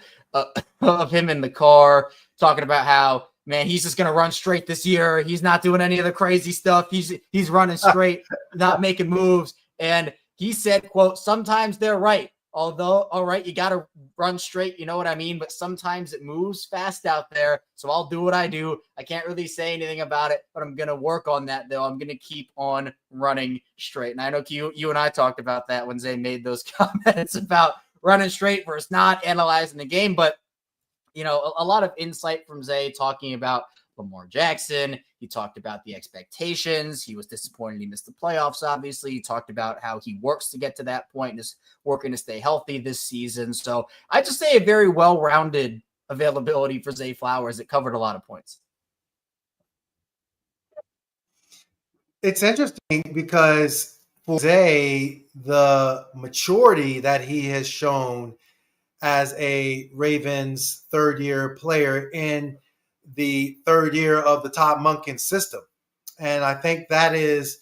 of him in the car talking about how, man, he's just going to run straight this year. He's not doing any of the crazy stuff. He's running straight, not making moves. And he said, quote, sometimes they're right. Although, all right, you got to run straight. You know what I mean? But sometimes it moves fast out there. So I'll do what I do. I can't really say anything about it, but I'm going to work on that, though. I'm going to keep on running straight. And I know you and I talked about that when Zay made those comments about running straight versus not analyzing the game. But, a lot of insight from Zay talking about Lamar Jackson. He talked about the expectations. He was disappointed he missed the playoffs, obviously. He talked about how he works to get to that point and is working to stay healthy this season. So I just say a very well-rounded availability for Zay Flowers. It covered a lot of points. It's interesting because for Zay, the maturity that he has shown as a Ravens third-year player in the third year of the Todd Monken system. And I think that is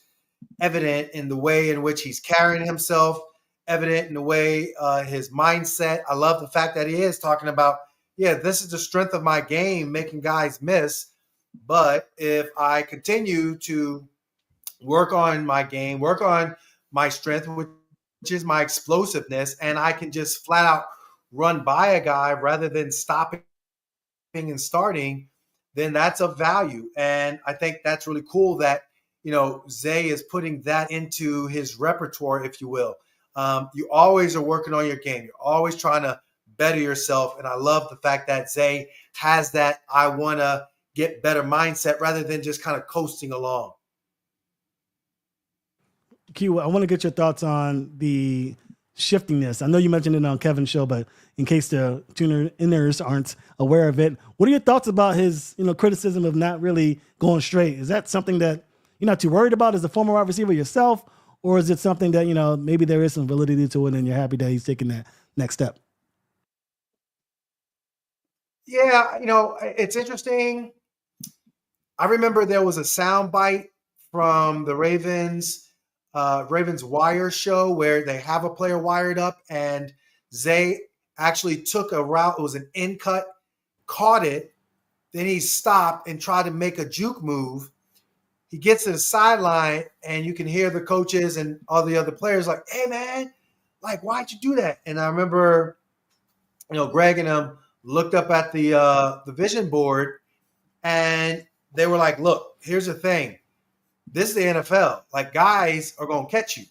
evident in the way in which he's carrying himself, evident in the way his mindset. I love the fact that he is talking about, yeah, this is the strength of my game, making guys miss. But if I continue to work on my game, work on my strength, which is my explosiveness, and I can just flat out run by a guy rather than stopping and starting, then that's of value. And I think that's really cool that, Zay is putting that into his repertoire, if you will. You always are working on your game. You're always trying to better yourself. And I love the fact that Zay has that I want to get better mindset rather than just kind of coasting along. Q, I want to get your thoughts on the shiftiness. I know you mentioned it on Kevin's show, but in case the tuners aren't aware of it, what are your thoughts about his, criticism of not really going straight? Is that something that you're not too worried about as a former wide receiver yourself? Or is it something that, maybe there is some validity to it and you're happy that he's taking that next step? Yeah, it's interesting. I remember there was a sound bite from the Ravens Wire show where they have a player wired up and Zay actually took a route. It was an in cut, caught it. Then he stopped and tried to make a juke move. He gets to the sideline and you can hear the coaches and all the other players like, hey man, like, why'd you do that? And I remember, Greg and them looked up at the vision board and they were like, look, here's the thing. This is the NFL. Like, guys are going to catch you.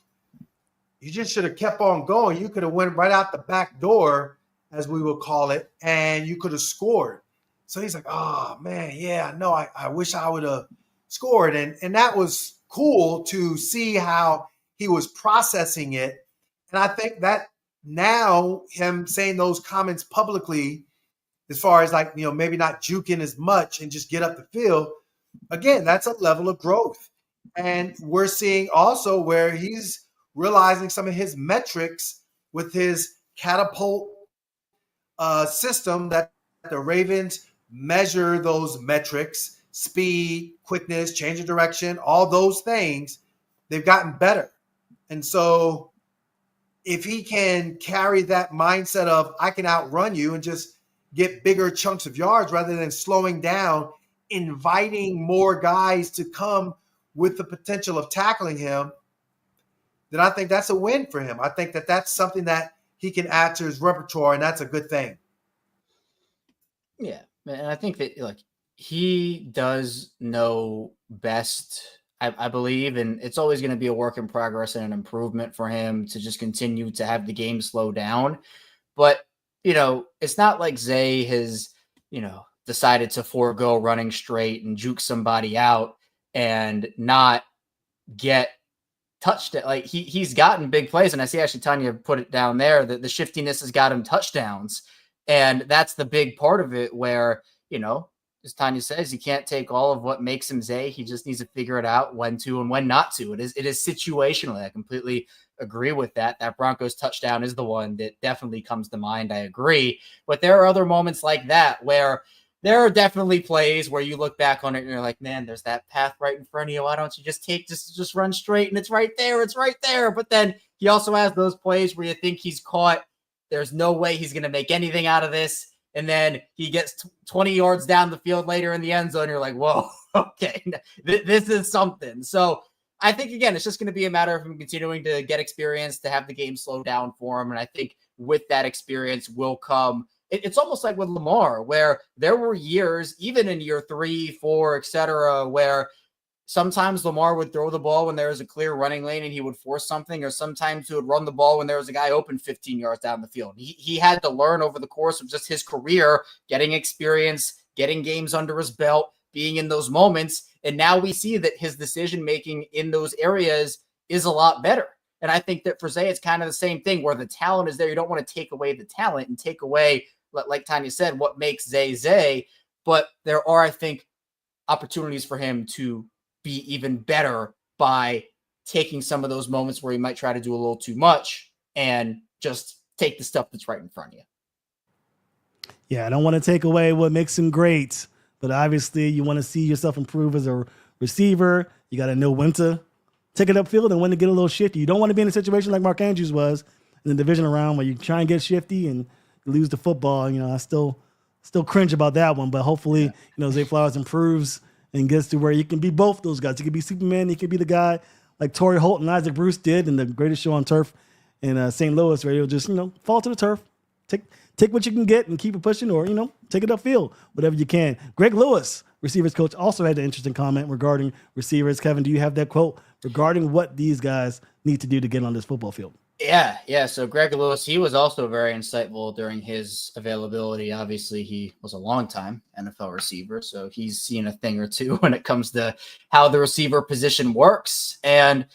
You just should have kept on going. You could have went right out the back door, as we will call it, and you could have scored. So he's like, oh, man, yeah, no, I wish I would have scored. And that was cool to see how he was processing it. And I think that now him saying those comments publicly, as far as like, maybe not juking as much and just get up the field, again, that's a level of growth. And we're seeing also where he's realizing some of his metrics with his catapult system that the Ravens measure those metrics, speed, quickness, change of direction, all those things, they've gotten better. And so if he can carry that mindset of I can outrun you and just get bigger chunks of yards rather than slowing down, inviting more guys to come with the potential of tackling him, then I think that's a win for him. I think that that's something that he can add to his repertoire, and that's a good thing. Yeah, and I think that he does know best, I believe, and it's always going to be a work in progress and an improvement for him to just continue to have the game slow down. But, it's not like Zay has, decided to forego running straight and juke somebody out and not get touched. Like he's gotten big plays. And I see actually Tanya put it down there that the shiftiness has got him touchdowns. And that's the big part of it where, as Tanya says, you can't take all of what makes him Zay. He just needs to figure it out when to and when not to. It is situational. I completely agree with that. That Broncos touchdown is the one that definitely comes to mind. I agree. But there are other moments like that where there are definitely plays where you look back on it and you're like, man, there's that path right in front of you. Why don't you just run straight and it's right there. It's right there. But then he also has those plays where you think he's caught. There's no way he's going to make anything out of this. And then he gets 20 yards down the field later in the end zone. You're like, whoa, okay, this is something. So I think, again, it's just going to be a matter of him continuing to get experience, to have the game slow down for him. And I think with that experience will come, it's almost like with Lamar, where there were years, even in year 3, 4, et cetera, where sometimes Lamar would throw the ball when there was a clear running lane and he would force something, or sometimes he would run the ball when there was a guy open 15 yards down the field. He had to learn over the course of just his career, getting experience, getting games under his belt, being in those moments. And now we see that his decision-making in those areas is a lot better. And I think that for Zay, it's kind of the same thing where the talent is there. You don't want to take away the talent and take away, like Tanya said, what makes Zay Zay. But there are, I think, opportunities for him to be even better by taking some of those moments where he might try to do a little too much and just take the stuff that's right in front of you. Yeah, I don't want to take away what makes him great, but obviously you want to see yourself improve as a receiver. You got to know when to take it upfield and when to get a little shifty. You don't want to be in a situation like Mark Andrews was in the division round where you try and get shifty and lose the football. I still cringe about that one, but hopefully, Zay Flowers improves and gets to where you can be both those guys. You can be Superman. You can be the guy like Torrey Holt and Isaac Bruce did in the Greatest Show on Turf in St. Louis, where you'll just, fall to the turf, take what you can get and keep it pushing, or, take it upfield, whatever you can. Greg Lewis, receivers coach, also had an interesting comment regarding receivers. Kevin, do you have that quote regarding what these guys need to do to get on this football field? Yeah. So Greg Lewis, he was also very insightful during his availability. Obviously, he was a long-time NFL receiver, so he's seen a thing or two when it comes to how the receiver position works. And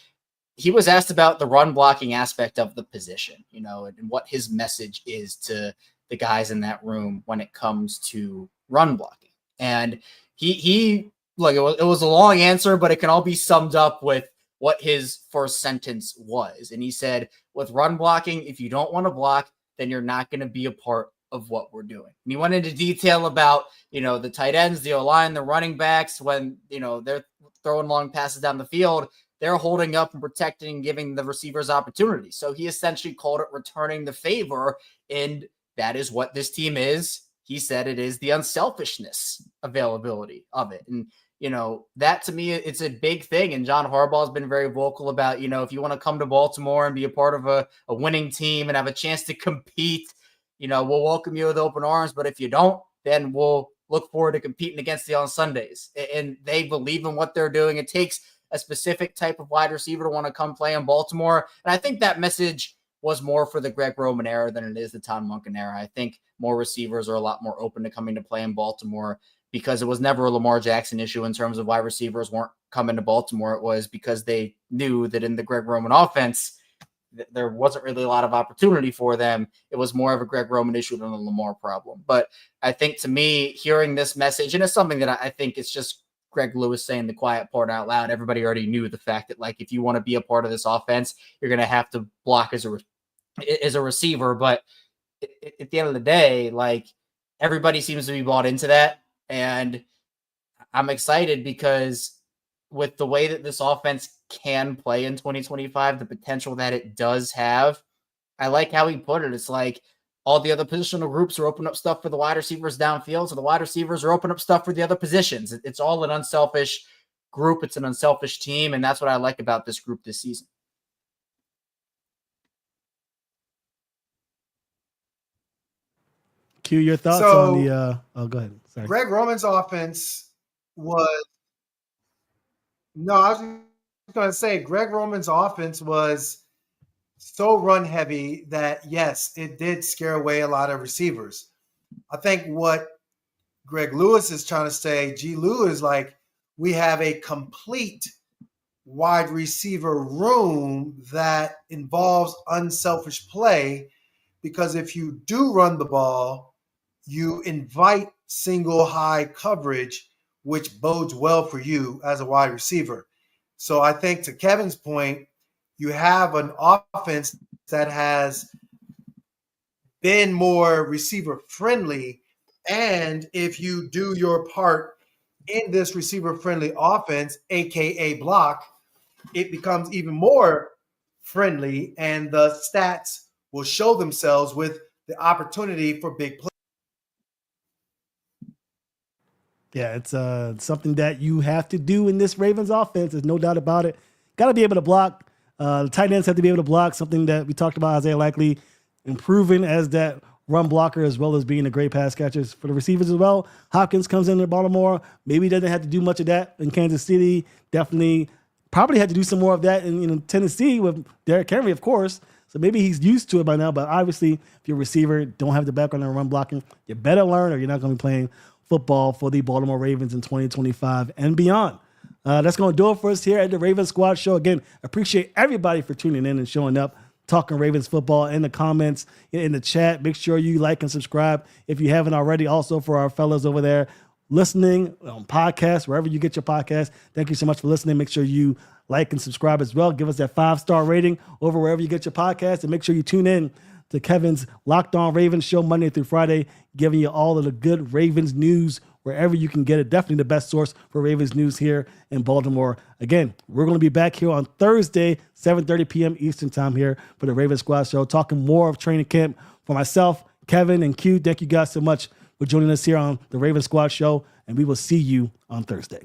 he was asked about the run blocking aspect of the position, and what his message is to the guys in that room when it comes to run blocking. And he look, it was a long answer, but it can all be summed up with what his first sentence was. And he said, with run blocking, if you don't want to block, then you're not going to be a part of what we're doing. And he went into detail about, the tight ends, the O-line, the running backs, when, they're throwing long passes down the field, they're holding up and protecting and giving the receivers opportunities. So he essentially called it returning the favor. And that is what this team is. He said it is the unselfishness availability of it. And, that to me, it's a big thing. And John Harbaugh has been very vocal about, if you want to come to Baltimore and be a part of a winning team and have a chance to compete, we'll welcome you with open arms. But if you don't, then we'll look forward to competing against you on Sundays. And they believe in what they're doing. It takes a specific type of wide receiver to want to come play in Baltimore. And I think that message was more for the Greg Roman era than it is the Todd Monken era. I think more receivers are a lot more open to coming to play in Baltimore, because it was never a Lamar Jackson issue in terms of why receivers weren't coming to Baltimore. It was because they knew that in the Greg Roman offense, there wasn't really a lot of opportunity for them. It was more of a Greg Roman issue than a Lamar problem. But I think, to me, hearing this message, and it's something that I think it's just Greg Lewis saying the quiet part out loud. Everybody already knew the fact that, if you want to be a part of this offense, you're going to have to block as a receiver. But at the end of the day, everybody seems to be bought into that. And I'm excited because with the way that this offense can play in 2025, the potential that it does have, I like how he put it. It's like all the other positional groups are opening up stuff for the wide receivers downfield, so the wide receivers are opening up stuff for the other positions. It's all an unselfish group. It's an unselfish team, and that's what I like about this group this season. Q, your thoughts on the go ahead. Sorry. Greg Roman's offense was I was going to say Greg Roman's offense was so run heavy that, yes, it did scare away a lot of receivers. I think what Greg Lewis is trying to say, G. Lewis, we have a complete wide receiver room that involves unselfish play, because if you do run the ball, you invite single high coverage, which bodes well for you as a wide receiver. So I think, to Kevin's point, you have an offense that has been more receiver friendly. And if you do your part in this receiver friendly offense, AKA block, it becomes even more friendly, and the stats will show themselves with the opportunity for big plays. Yeah, it's something that you have to do in this Ravens offense. There's no doubt about it. Got to be able to block. The tight ends have to be able to block, something that we talked about Isaiah Likely improving as that run blocker, as well as being a great pass catcher for the receivers as well. Hopkins comes into Baltimore. Maybe doesn't have to do much of that in Kansas City. Definitely probably had to do some more of that in Tennessee with Derrick Henry, of course. So maybe he's used to it by now. But obviously, if you're a receiver, don't have the background in run blocking, you better learn, or you're not going to be playing football for the Baltimore Ravens in 2025 and beyond. That's going to do it for us here at the Ravens Squad Show. Again, appreciate everybody for tuning in and showing up, talking Ravens football in the comments, in the chat. Make sure you like and subscribe if you haven't already. Also, for our fellas over there listening on podcasts, wherever you get your podcast, thank you so much for listening. Make sure you like and subscribe as well. Give us that 5-star rating over wherever you get your podcast, and make sure you tune in to Kevin's Locked On Ravens show Monday through Friday, giving you all of the good Ravens news wherever you can get it. Definitely the best source for Ravens news here in Baltimore. Again, we're going to be back here on Thursday, 7:30 p.m. Eastern time here for the Ravens Squad Show, talking more of training camp. For myself, Kevin, and Q, thank you guys so much for joining us here on the Ravens Squad Show, and we will see you on Thursday.